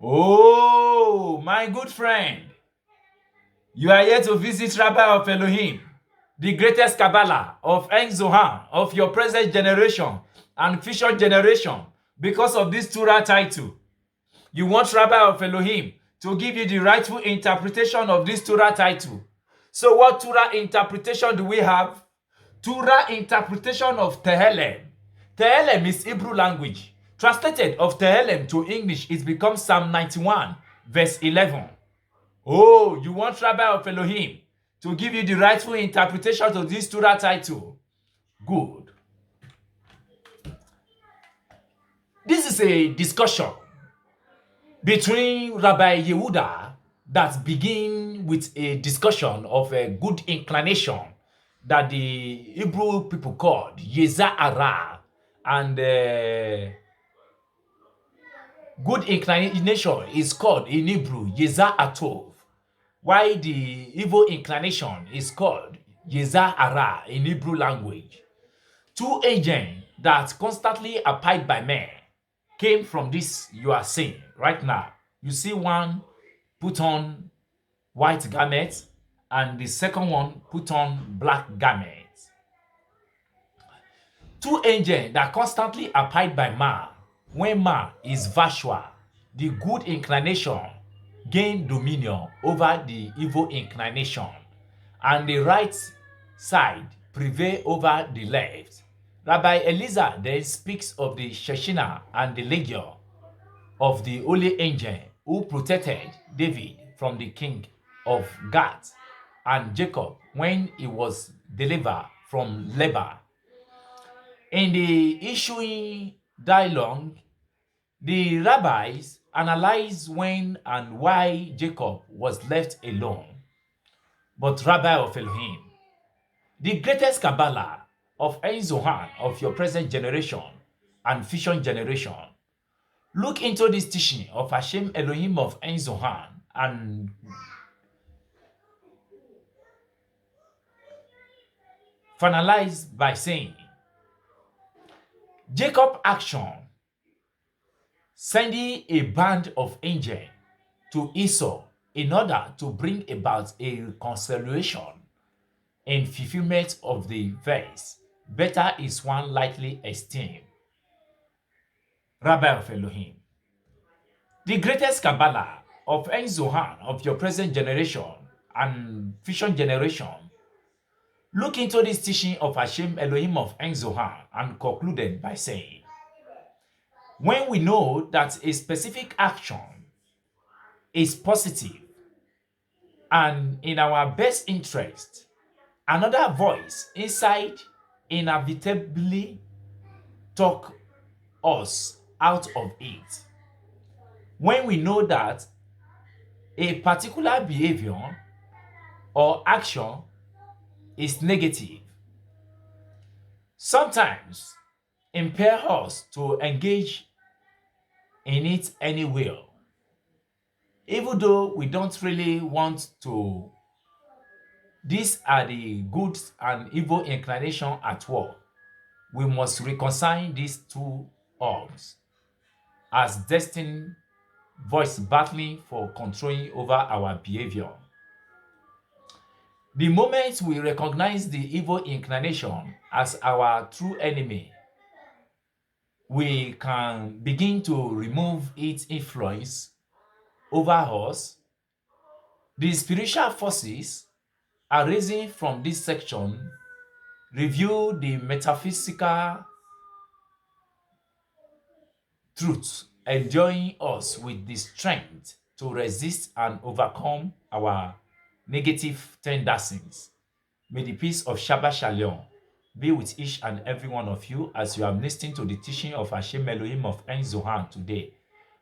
Oh, my good friend, you are here to visit Rabbi of Elohim, the greatest Kabbalah of En Zohan of your present generation and future generation because of this Torah title. You want Rabbi of Elohim to give you the rightful interpretation of this Torah title. So what Torah interpretation do we have? Torah interpretation of Tehilim. Tehilim is Hebrew language. Translated of Tehilim to English, it becomes Psalm 91, verse 11. Oh, you want Rabbi of Elohim to give you the rightful interpretation of this Torah title? Good. This is a discussion between Rabbi Yehuda that begin with a discussion of a good inclination that the Hebrew people called Yeza'ara, and good inclination is called in Hebrew Yeza'atov, while the evil inclination is called Yeza'ara in Hebrew language. Two agents that constantly abide by men came from this you are seeing right now. You see one put on white garments and the second one put on black garments. Two angels that constantly abide by man. When man is virtual, the good inclination gain dominion over the evil inclination, and the right side prevail over the left. Rabbi Eliezer then speaks of the Shekhinah and the legion of the holy angel who protected David from the king of Gath and Jacob when he was delivered from Laban. In the ensuing dialogue, the rabbis analyze when and why Jacob was left alone. But Rabbi of Elohim, the greatest Kabbalah of En Zohan of your present generation and future generation, look into this teaching of Hashem Elohim of En Zohan and finalize by saying, Jacob action sending a band of angels to Esau in order to bring about a reconciliation in fulfillment of the verse, better is one lightly esteemed. Rabbi of Elohim, the greatest Kabbalah of En Zohan of your present generation and future generation, look into this teaching of Hashem Elohim of En Zohan and concluded by saying, when we know that a specific action is positive and in our best interest, another voice inside inevitably talk us out of it. When we know that a particular behavior or action is negative, sometimes impair us to engage in it anywhere, even though we don't really want to. These are the good and evil inclination at work. We must reconcile these two arms as destined voice battling for controlling over our behavior. The moment we recognize the evil inclination as our true enemy, we can begin to remove its influence over us. The spiritual forces arising from this section review the metaphysical truth, enduring us with the strength to resist and overcome our negative tendencies. May the peace of Shabbat Shalom be with each and every one of you as you are listening to the teaching of Hashem Elohim of En Zohan today.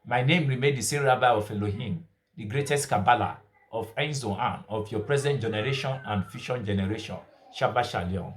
My name remains the same Rabbi of Elohim, the greatest Kabbalah of En Zohan of your present generation and future generation. Shabbat Shalom.